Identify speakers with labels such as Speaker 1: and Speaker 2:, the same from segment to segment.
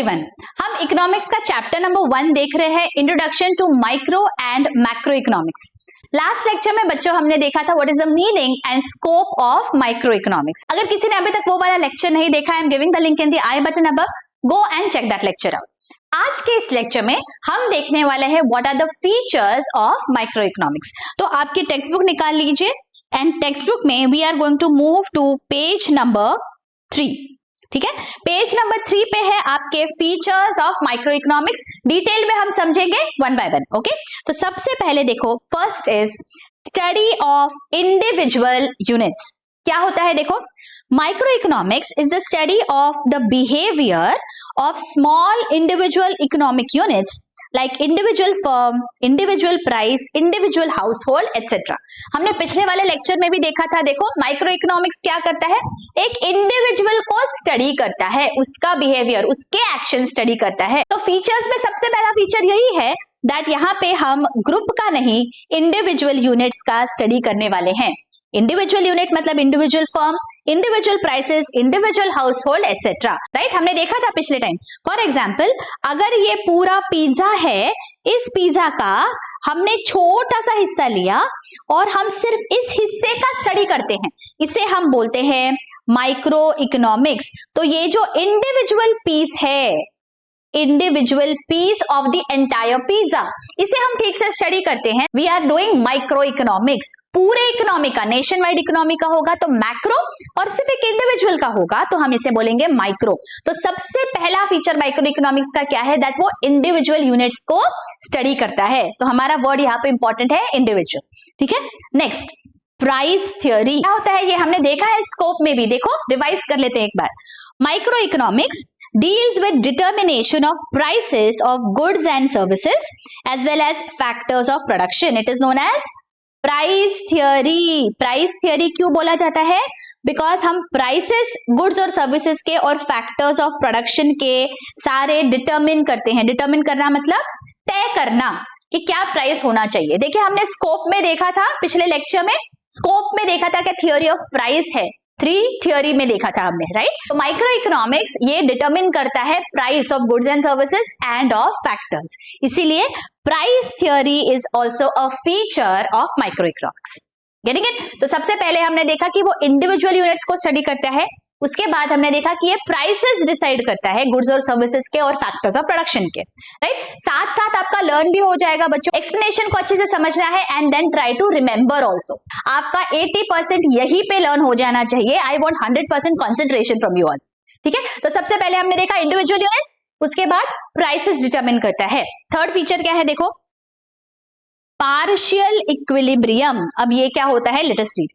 Speaker 1: Everyone, हम economics का chapter number 1 देख रहे हैं, introduction to micro and macro economics. Last lecture में बच्चों हमने देखा था what is the meaning and scope of micro economics. अगर किसी ने अभी तक वो वाला लेक्चर नहीं देखा, I am giving the link in the i button above, go and check that lecture out. आज के इस लेक्चर में हम देखने वाले हैं what are the features of micro economics. तो आपकी टेक्स्ट बुक निकाल लीजिए एंड टेक्स्ट बुक में we are going to move to page number 3। ठीक है, पेज नंबर 3 पे है आपके features of micro economics. Detail में हम समझेंगे वन बाय वन। ओके, तो सबसे पहले देखो, first is study of individual units. क्या होता है देखो, micro economics is the study of the behaviour of small individual economic units like individual firm, individual price, individual household etc. हमने पिछले वाले लेक्चर में भी देखा था। देखो, माइक्रो इकोनॉमिक्स क्या करता है, एक इंडिविजुअल को स्टडी करता है, उसका बिहेवियर, उसके एक्शन स्टडी करता है। तो फीचर्स में सबसे पहला फीचर यही है दैट यहाँ पे हम ग्रुप का नहीं, इंडिविजुअल यूनिट्स का स्टडी करने वाले हैं। इंडिविजुअल यूनिट मतलब individual firm, individual prices, individual house hold etcetera. Right, हमने देखा था पिछले टाइम। फॉर एग्जाम्पल, अगर ये पूरा पिज्जा है, इस पिज्जा का हमने छोटा सा हिस्सा लिया और हम सिर्फ इस हिस्से का स्टडी करते हैं, इसे हम बोलते हैं माइक्रो इकोनॉमिक्स। तो ये जो इंडिविजुअल पीस है, individual piece of the entire pizza, इसे हम ठीक से स्टडी करते हैं। We are doing micro economics. पूरे इकोनॉमी का, नेशन वाइड इकोनॉमी का होगा तो मैक्रो, और सिर्फ एक इंडिविजुअल का होगा तो हम इसे बोलेंगे माइक्रो। तो सबसे पहला फीचर माइक्रो इकोनॉमिक्स का क्या है, दैट वो इंडिविजुअल यूनिट्स को स्टडी करता है। तो हमारा वर्ड यहाँ पे इंपॉर्टेंट है इंडिविजुअल। ठीक है, नेक्स्ट प्राइस थ्योरी। क्या होता है ये हमने देखा है स्कोप में भी। देखो, रिवाइज कर लेते हैं एक बार। Micro economics deals with determination of prices of goods and services as well as factors of production. It is known as price theory. Price theory क्यों बोला जाता है? Because हम prices, goods और services के और factors of production के सारे determine करते हैं। determine करना मतलब तय करना कि क्या प्राइस होना चाहिए। देखिए, हमने स्कोप में देखा था, पिछले लेक्चर में स्कोप में देखा था कि थियोरी ऑफ प्राइस है, 3 थियोरी में देखा था हमने। राइट, तो माइक्रो इकोनॉमिक्स ये डिटरमिन करता है price of goods and services and of factors. इसीलिए price theory is also a feature of micro economics. Getting it? तो सबसे पहले हमने देखा कि वो इंडिविजुअल यूनिट्स को स्टडी करता है, उसके बाद हमने देखा कि ये प्राइसेस डिसाइड करता है गुड्स और सर्विसेज के और फैक्टर्स ऑफ प्रोडक्शन के। राइट, साथ साथ आपका लर्न भी हो जाएगा बच्चों, एक्सप्लेनेशन को अच्छे से समझना है and then try to remember also. आपका 80% यही पे लर्न हो जाना चाहिए। I want 100% concentration from you all. ठीक है, तो सबसे पहले हमने देखा इंडिविजुअल यूनिट्स, उसके बाद प्राइसेस डिटरमिन करता है। थर्ड फीचर क्या है देखो, पार्शियल इक्विलिब्रियम। अब ये क्या होता है, let us read.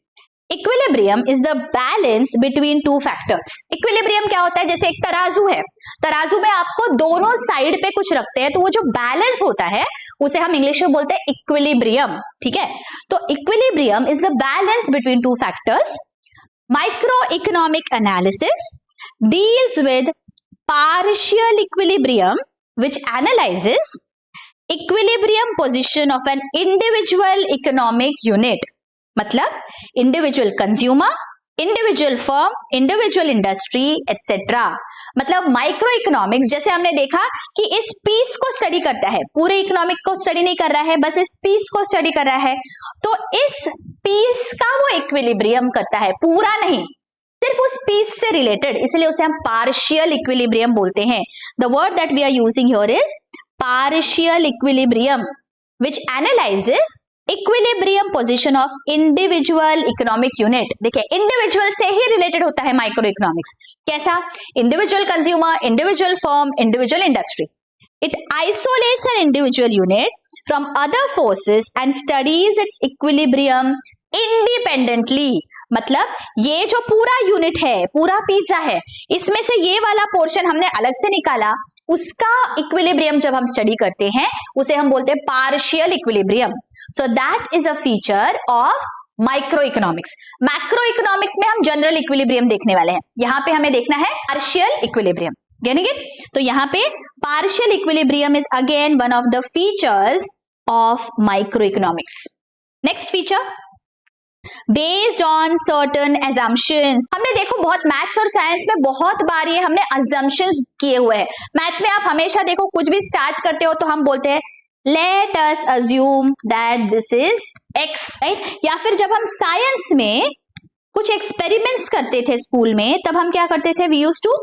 Speaker 1: Equilibrium is the balance between two factors. Equilibrium क्या होता है, जैसे एक तराजू है, तराजू में आपको दोनों साइड पे कुछ रखते हैं, तो वो जो बैलेंस होता है उसे हम इंग्लिश में बोलते हैं इक्विलिब्रियम। ठीक है, तो equilibrium is the balance between two factors. Micro economic analysis deals with partial equilibrium which analyses equilibrium position of an individual economic unit. मतलब individual consumer, individual firm, individual industry etcetera. मतलब micro economics, जैसे हमने देखा कि इस piece को study करता है, पूरे इकोनॉमिक को स्टडी नहीं कर रहा है, बस इस पीस को स्टडी कर रहा है। तो इस पीस का वो इक्विलिब्रियम करता है, पूरा नहीं, सिर्फ उस पीस से रिलेटेड, इसलिए उसे हम पार्शियल इक्विलिब्रियम बोलते हैं। The word that we are using here is partial equilibrium which analyzes equilibrium position of individual economic unit। देखिए, इंडिविजुअल से ही रिलेटेड होता है माइक्रो इकोनॉमिक्स। कैसा? Individual consumer, individual firm, individual industry. It isolates an individual unit from other forces and studies its equilibrium independently। मतलब ये जो पूरा unit है, पूरा पिज्जा है, इसमें से ये वाला पोर्शन हमने अलग से निकाला, उसका इक्विलिब्रियम जब हम स्टडी करते हैं उसे हम बोलते हैं partial equilibrium. So that is a feature of micro economics. Macro economics में हम जनरल इक्विलिब्रियम देखने वाले हैं, यहाँ पे हमें देखना है पार्शियल इक्विलिब्रियम। Getting it? तो यहाँ पे partial equilibrium is again one of the features of micro economics. Next feature, based on certain assumptions। हमने देखो बहुत मैथ्स और साइंस में बहुत बार ये हमने assumptions किए हुए हैं। मैथ्स में आप हमेशा देखो कुछ भी स्टार्ट करते हो तो हम बोलते हैं let us assume that this is x, right? या फिर जब हम साइंस में कुछ एक्सपेरिमेंट्स करते थे स्कूल में, तब हम क्या करते थे? We used to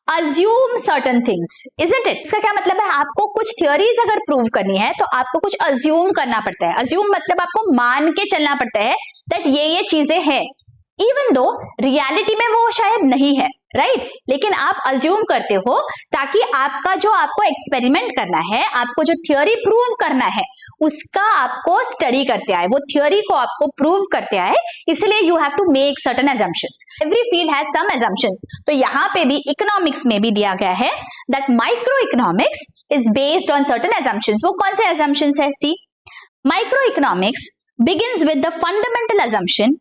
Speaker 1: assume certain things, isn't it? इसका क्या मतलब है? आपको कुछ थियोरीज अगर प्रूव करनी है तो आपको कुछ अज्यूम करना पड़ता है। अज्यूम मतलब आपको मान के चलना पड़ता है दैट ये चीजें हैं, इवन दो रियलिटी में वो शायद नहीं है, राइट? लेकिन आप अज्यूम करते हो ताकि आपका जो आपको एक्सपेरिमेंट करना है, आपको जो थ्योरी प्रूव करना है, उसका आपको स्टडी करते आए, वो थ्योरी को आपको प्रूव करते आए, इसलिए you have to make certain assumptions। Every field has some assumptions। तो यहाँ पे भी इकोनॉमिक्स में भी दिया गया है that micro economics is based on certain assumptions। वो कौन से assumptions है? See, micro economics begins with the fundamental assumption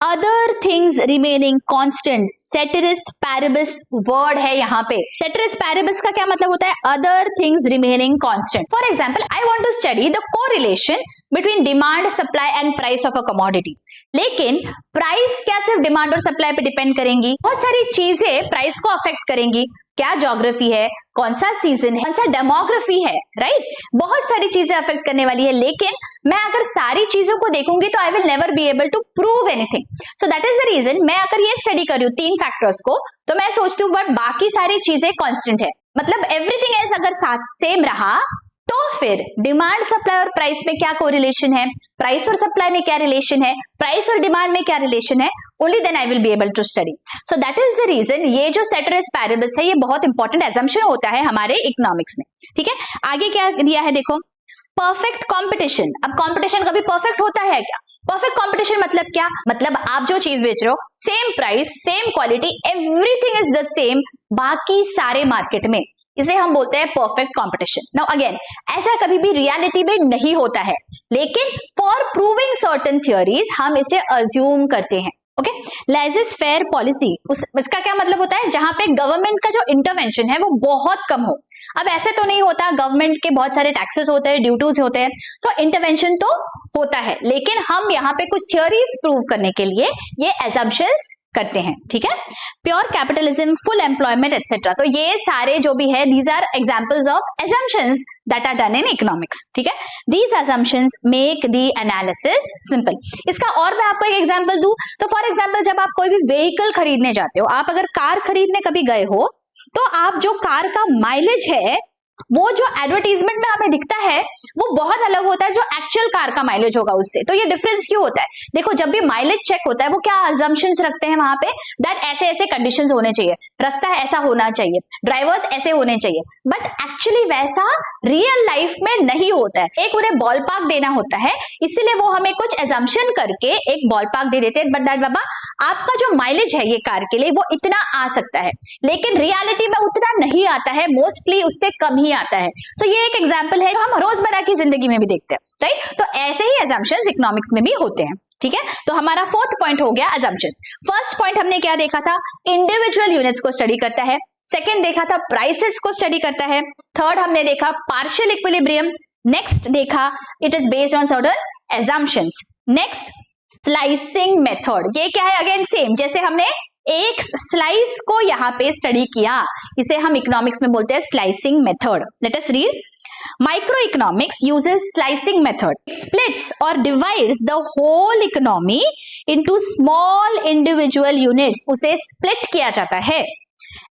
Speaker 1: other things remaining constant। ceteris paribus word है यहाँ पे। ceteris paribus का क्या मतलब होता है? other things remaining constant। for example, I want to study the correlation between demand, supply and price of a commodity। लेकिन price क्या सिर्फ डिमांड और सप्लाई पे डिपेंड करेंगी? बहुत सारी चीजें प्राइस को अफेक्ट करेंगी। क्या ज्योग्राफी है, कौन सा सीजन है, कौन सा डेमोग्राफी है, राइट? बहुत सारी चीजें अफेक्ट करने वाली है। लेकिन मैं अगर सारी चीजों को देखूंगी तो I will never be able to prove anything. So that is the reason मैं अगर ये स्टडी कर रही हूँ तीन फैक्टर्स को, तो मैं सोचती हूँ बट बाकी सारी चीजें कांस्टेंट है, मतलब एवरीथिंग एल्स अगर साथ सेम रहा तो फिर डिमांड, सप्लाई और प्राइस में क्या कोरिलेशन है, प्राइस और सप्लाई में क्या रिलेशन है, प्राइस और डिमांड में क्या रिलेशन है, only then I will be able to study. So that is the reason ये जो ceteris paribus है ये बहुत इंपॉर्टेंट assumption होता है हमारे इकोनॉमिक्स में, ठीक है? आगे क्या दिया है देखो, परफेक्ट कॉम्पिटिशन। अब कॉम्पिटिशन कभी परफेक्ट होता है क्या? परफेक्ट कॉम्पिटिशन मतलब क्या? मतलब आप जो चीज बेच रहे हो, same price, same quality, everything is the same बाकी सारे मार्केट में, इसे हम बोलते हैं परफेक्ट कंपटीशन। नाउ अगेन, ऐसा कभी भी रियलिटी में नहीं होता है, लेकिन फॉर प्रूविंग सर्टेन थ्योरीज हम इसे अज्यूम करते हैं। ओके, लेजिस फेयर पॉलिसी, इसका क्या मतलब होता है? जहां पे गवर्नमेंट का जो इंटरवेंशन है वो बहुत कम हो। अब ऐसे तो नहीं होता, गवर्नमेंट के बहुत सारे टैक्सेस होते हैं, ड्यूटीज होते हैं, तो इंटरवेंशन तो होता है, लेकिन हम यहाँ पे कुछ थ्योरीज प्रूव करने के लिए ये assumptions करते हैं, ठीक है? Pure capitalism, full employment etcetera, तो ये सारे जो भी है these are examples of assumptions that are done in economics, ठीक है? These assumptions make the analysis simple। इसका और मैं आपको एक एग्जांपल दूं तो फॉर एग्जांपल जब आप कोई भी व्हीकल खरीदने जाते हो, आप अगर कार खरीदने कभी गए हो तो आप जो कार का माइलेज है वो जो एडवर्टीजमेंट में हमें दिखता है वो बहुत अलग होता है जो एक्चुअल कार का माइलेज होगा उससे। तो ये डिफरेंस क्यों होता है? देखो, जब भी माइलेज चेक होता है वो क्या अजम्पशंस रखते हैं वहां पे दैट ऐसे ऐसे कंडीशंस होने चाहिए, रास्ता ऐसा होना चाहिए, ड्राइवर्स ऐसे होने चाहिए, बट एक्चुअली वैसा रियल लाइफ में नहीं होता है। एक उन्हें बॉल पार्क देना होता है, इसीलिए वो हमें कुछ एजम्पशन करके एक बॉल पार्क दे देते हैं, बट दैट बाबा आपका जो माइलेज है ये कार के लिए वो इतना आ सकता है, लेकिन रियलिटी में उतना नहीं आता है, मोस्टली उससे कम ही आता है। सो ये एक एग्जांपल है जो हम रोजमर्रा की जिंदगी में भी देखते हैं, राइट? तो ऐसे ही assumptions इकोनॉमिक्स में भी होते हैं, ठीक है? तो हमारा फोर्थ पॉइंट हो गया assumptions। फर्स्ट पॉइंट हमने क्या देखा था? इंडिविजुअल यूनिट्स को स्टडी करता है। सेकंड देखा था प्राइसेस को स्टडी करता है। थर्ड हमने देखा पार्शियल इक्विलिब्रियम। नेक्स्ट देखा it is based on certain assumptions। Next slicing method, ये क्या है? अगेन सेम, जैसे हमने एक स्लाइस को यहाँ पे स्टडी किया, इसे हम इकोनॉमिक्स में बोलते हैं slicing method. Late us read. Microeconomics uses slicing method. It splits or divides the whole economy into small individual units. उसे split किया जाता है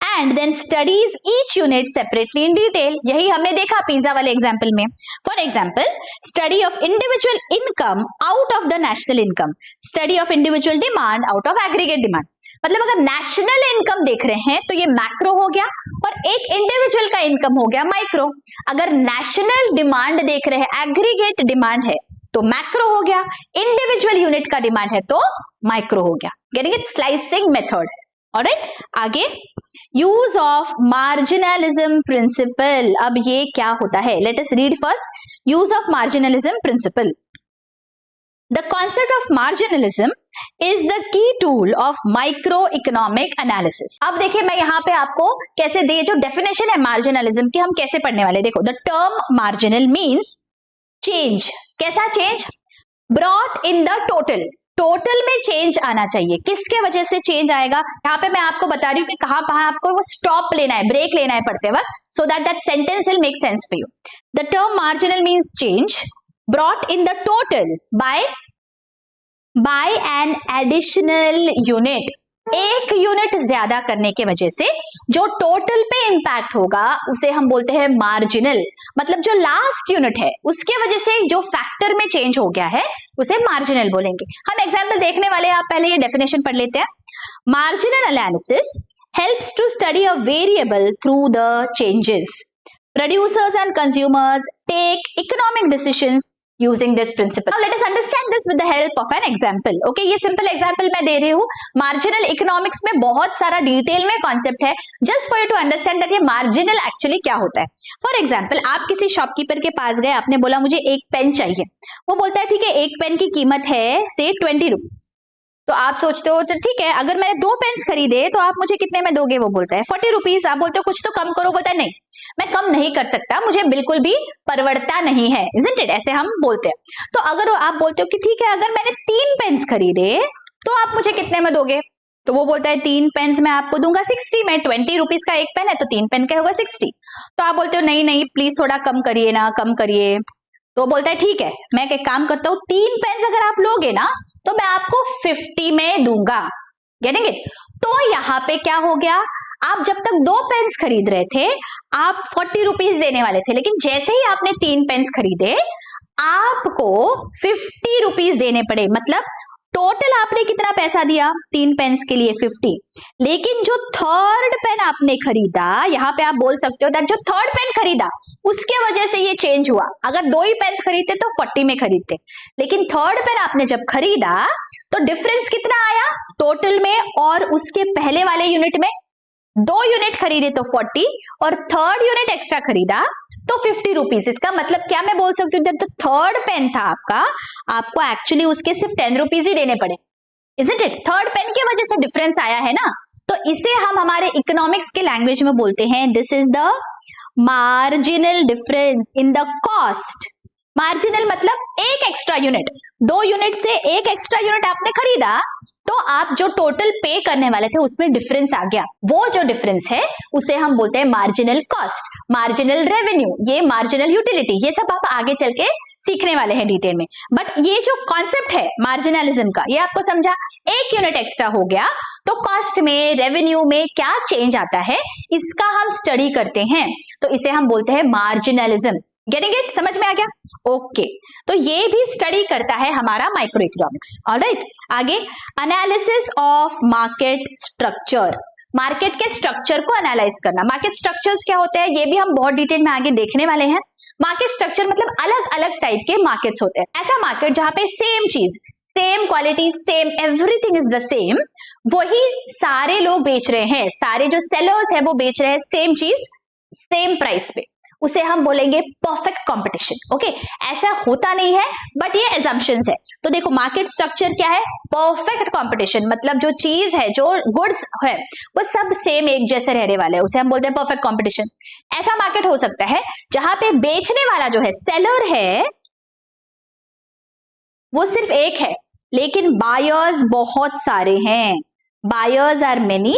Speaker 1: and then studies each unit separately in detail। यही हमने देखा पिज्जा वाले एग्जाम्पल में। For example, study of individual income out of the national income, study of individual demand out of aggregate demand। मतलब अगर नेशनल इनकम देख रहे हैं तो ये मैक्रो हो गया और एक इंडिविजुअल का इनकम हो गया माइक्रो। अगर नेशनल डिमांड देख रहे हैं, एग्रीगेट डिमांड है तो मैक्रो हो गया, इंडिविजुअल यूनिट का डिमांड है तो माइक्रो हो गया। Getting it? Slicing method. Alright, आगे यूज ऑफ मार्जिनलिज्म प्रिंसिपल। अब ये क्या होता है? Let us read first use of marginalism principle. The concept of marginalism is the key tool of microeconomic analysis। अब देखिए मैं यहाँ पे आपको कैसे दे, जो डेफिनेशन है मार्जिनलिज्म की हम कैसे पढ़ने वाले। देखो, the term marginal means change। कैसा change? Brought in the total। Total में चेंज आना चाहिए। किसके वजह से चेंज आएगा, यहाँ पे मैं आपको बता रही हूँ कि कहां कहां आपको वो स्टॉप लेना है, ब्रेक लेना है पढ़ते वक्त, so that sentence will make sense for you. The term marginal means change brought in the total by an additional unit, एक यूनिट ज्यादा करने के वजह से जो टोटल पे इंपैक्ट होगा उसे हम बोलते हैं मार्जिनल। मतलब जो लास्ट यूनिट है उसके वजह से जो फैक्टर में चेंज हो गया है उसे मार्जिनल बोलेंगे। हम एग्जांपल देखने वाले हैं, आप पहले ये डेफिनेशन पढ़ लेते हैं। Marginal analysis helps to study a variable through the changes. Producers and consumers take economic decisions using this principle. Now let us understand this with the help of an example. Okay, ये simple example मैं दे रही हूँ। Marginal economics में बहुत सारा detail में concept है, just for you to understand that ये marginal actually क्या होता है। For example, आप किसी शॉपकीपर के पास गए, आपने बोला मुझे एक पेन चाहिए, वो बोलता है ठीक है, एक पेन की कीमत है से 20 रुपीज। तो आप सोचते हो तो ठीक है, अगर मैंने 2 पेन्स खरीदे तो आप मुझे कितने में दोगे, वो बोलता है 40 रुपीज। आप बोलते हो कुछ तो कम करो, बोलता है नहीं मैं कम नहीं कर सकता, मुझे बिल्कुल भी परवड़ता नहीं है, isn't it? ऐसे हम बोलते हैं। तो अगर आप बोलते हो कि ठीक है, अगर मैंने 3 पेन्स खरीदे तो आप मुझे कितने में दोगे, तो वो बोलता है 3 पेन्स मैं आपको दूंगा 60 में, 20 रुपीज का एक पेन है तो 3 पेन का होगा 60। तो आप बोलते हो नहीं नहीं प्लीज थोड़ा कम करिए ना, कम करिए। तो बोलता है ठीक है, मैं एक काम करता हूं, 3 पेन्स अगर आप लोगे ना तो मैं आपको 50 में दूंगा। Getting it? तो यहाँ पे क्या हो गया, आप जब तक 2 पेन्स खरीद रहे थे आप 40 रुपीज देने वाले थे, लेकिन जैसे ही आपने 3 पेन्स खरीदे आपको 50 रुपीज देने पड़े। मतलब टोटल आपने कितना पैसा दिया, 3 पेन्स के लिए 50, लेकिन जो थर्ड पेन आपने खरीदा, यहाँ पे आप बोल सकते हो दैट जो थर्ड पेन खरीदा उसके वजह से ये चेंज हुआ। अगर 2 ही पेन्स खरीदते तो 40 में खरीदते, लेकिन थर्ड पेन आपने जब खरीदा तो डिफरेंस कितना आया टोटल में और उसके पहले वाले यूनिट में। 2 यूनिट खरीदे तो 40 और थर्ड यूनिट एक्स्ट्रा खरीदा तो 50 रुपीज। इसका मतलब क्या मैं बोल सकती हूँ, जब तो थर्ड पेन था आपका, आपको एक्चुअली उसके सिर्फ 10 रुपीज ही देने पड़े, isn't it? थर्ड पेन की वजह से डिफरेंस आया है ना। तो इसे हम हमारे इकोनॉमिक्स के लैंग्वेज में बोलते हैं this is the marginal difference in the cost. Marginal मतलब एक एक्स्ट्रा यूनिट, 2 यूनिट से एक एक्स्ट्रा यूनिट आपने खरीदा तो आप जो टोटल पे करने वाले थे उसमें डिफरेंस आ गया। वो जो डिफरेंस है उसे हम बोलते हैं मार्जिनल कॉस्ट, मार्जिनल रेवेन्यू, ये मार्जिनल यूटिलिटी, ये सब आप आगे चल के सीखने वाले हैं डिटेल में। बट ये जो कॉन्सेप्ट है मार्जिनलिज्म का, ये आपको समझा, एक यूनिट एक्स्ट्रा हो गया तो कॉस्ट में, रेवेन्यू में क्या चेंज आता है इसका हम स्टडी करते हैं, तो इसे हम बोलते हैं मार्जिनलिज्म। Getting it? समझ में आ गया? ओके, तो ये भी स्टडी करता है हमारा माइक्रो इकोनॉमिक्स। ऑलराइट, आगे analysis of market structure, market के स्ट्रक्चर को एनालाइज करना। मार्केट स्ट्रक्चर्स क्या होते हैं ये भी हम बहुत डिटेल में आगे देखने वाले हैं। मार्केट स्ट्रक्चर मतलब अलग अलग टाइप के मार्केट्स होते हैं। ऐसा मार्केट जहां पे सेम चीज, same quality, same everything is the same, वही सारे लोग बेच रहे हैं, सारे जो सेलर्स है वो बेच रहे हैं सेम चीज सेम प्राइस पे, उसे हम बोलेंगे परफेक्ट कंपटीशन। ओके, ऐसा होता नहीं है बट ये एजम्पशंस है। तो देखो मार्केट स्ट्रक्चर क्या है, परफेक्ट कंपटीशन, मतलब जो चीज है, जो गुड्स है वो सब सेम एक जैसे रहने वाले हैं, उसे हम बोलते हैं परफेक्ट कंपटीशन। ऐसा मार्केट हो सकता है जहां पे बेचने वाला जो है, सेलर है, वो सिर्फ एक है लेकिन बायर्स बहुत सारे हैं, buyers are many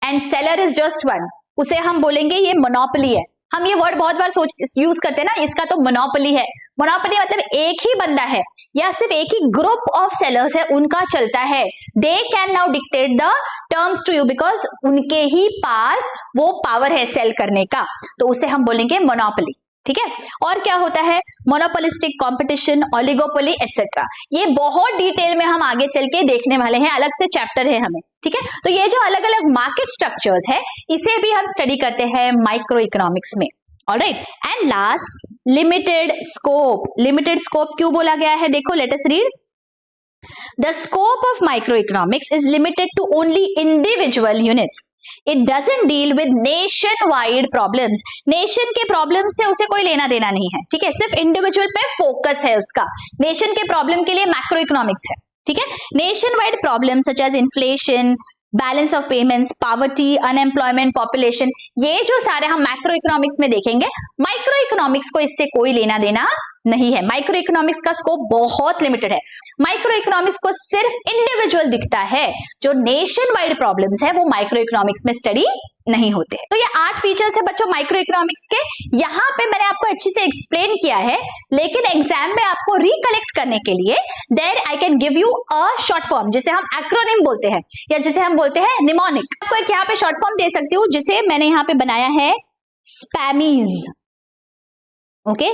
Speaker 1: and seller is just one, उसे हम बोलेंगे ये मोनोपोली है। हम ये वर्ड बहुत बार यूज करते हैं ना, इसका तो मोनोपोली है। मोनोपोली मतलब एक ही बंदा है या सिर्फ एक ही ग्रुप ऑफ सेलर्स है उनका चलता है। They can now dictate the terms to you because उनके ही पास वो पावर है सेल करने का, तो उसे हम बोलेंगे मोनोपोली। ठीक है, और क्या होता है, मोनोपोलिस्टिक कंपटीशन, ओलिगोपोली एटसेट्रा, ये बहुत डिटेल में हम आगे चल के देखने वाले हैं, अलग से चैप्टर है हमें। ठीक है, तो ये जो अलग अलग मार्केट स्ट्रक्चर्स है इसे भी हम स्टडी करते हैं माइक्रो इकोनॉमिक्स में। Alright, and last limited scope. Limited scope क्यों बोला गया है, देखो late us read. The scope of microeconomics is limited to only individual units. It doesn't deal with nationwide problems. Nation के प्रॉब्लम से उसे कोई लेना देना नहीं है। ठीक है, सिर्फ इंडिविजुअल पे फोकस है उसका। नेशन के प्रॉब्लम के लिए मैक्रो इकोनॉमिक्स है। ठीक है, nation wide problem such as inflation, balance of payments, poverty, unemployment, population, ये जो सारे हम मैक्रो इकोनॉमिक्स में देखेंगे, माइक्रो इकोनॉमिक्स को इससे कोई लेना देना नहीं है। माइक्रो इकोनॉमिक्स का स्कोप बहुत लिमिटेड है। माइक्रो इकोनॉमिक्स को सिर्फ इंडिविजुअल दिखता है, जो नेशन वाइड प्रॉब्लम्स है वो माइक्रो इकोनॉमिक्स में स्टडी नहीं होते। तो ये 8 फीचर्स है बच्चों माइक्रो इकोनॉमिक्स के। यहाँ पे मैंने आपको अच्छे से एक्सप्लेन किया है, लेकिन एग्जाम में आपको रिकलेक्ट करने के लिए there I can give you a short form, जिसे हम एक्रोनिम बोलते हैं या जिसे हम बोलते हैं निमोनिक। आपको एक यहाँ पे शॉर्ट फॉर्म दे सकती हूँ, जिसे मैंने यहाँ पे बनाया है स्पैमीज। ओके,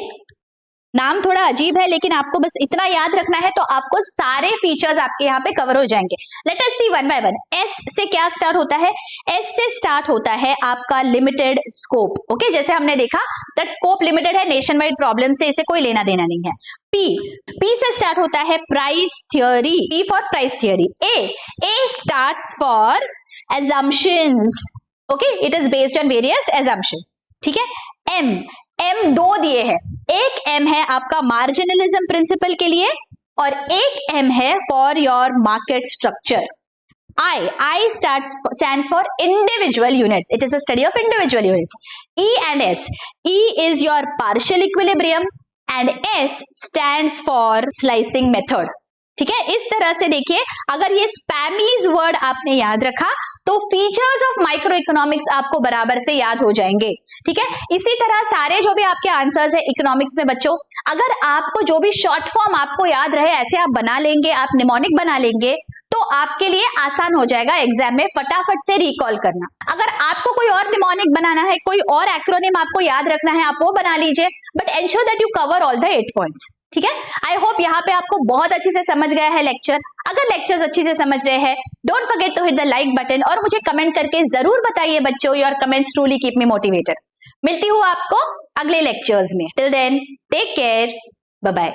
Speaker 1: नाम थोड़ा अजीब है, लेकिन आपको बस इतना याद रखना है तो आपको सारे फीचर्स आपके यहाँ पे कवर हो जाएंगे। Let us see one by one. S से क्या स्टार्ट होता है? एस से स्टार्ट होता है आपका लिमिटेड स्कोप। ओके, जैसे हमने देखा दैट स्कोप लिमिटेड है, नेशन वाइड प्रॉब्लम से इसे कोई लेना देना नहीं है। पी से स्टार्ट होता है price theory, P for price theory. A starts for assumptions। Okay, it is based on various assumptions। ठीक है। एम 2 दिए हैं, एक एम है आपका मार्जिनलिज्म प्रिंसिपल के लिए और एक एम है for your market structure. I stands for individual units. It is a study of individual units. E and S. E is your partial equilibrium and S stands for slicing method. ठीक है, इस तरह से देखिए, अगर ये स्पैमीज word आपने याद रखा तो फीचर्स ऑफ माइक्रो इकोनॉमिक्स आपको बराबर से याद हो जाएंगे। ठीक है, इसी तरह सारे जो भी आपके आंसर्स है इकोनॉमिक्स में बच्चों, अगर आपको जो भी शॉर्ट फॉर्म आपको याद रहे ऐसे आप बना लेंगे, आप निमोनिक बना लेंगे, तो आपके लिए आसान हो जाएगा एग्जाम में फटाफट से रिकॉल करना। अगर आपको कोई और निमोनिक बनाना है, कोई और एक्रोनिम आपको याद रखना है, आप वो बना लीजिए, but ensure that you cover all the 8 points. ठीक है, आई होप यहाँ पे आपको बहुत अच्छे से समझ गया है लेक्चर। अगर लेक्चर्स अच्छे से समझ रहे हैं, don't forget to hit the like button और मुझे कमेंट करके जरूर बताइए बच्चों, your comments truly keep me motivated. मिलती हूँ आपको अगले लेक्चर्स में। Till then take care, bye bye.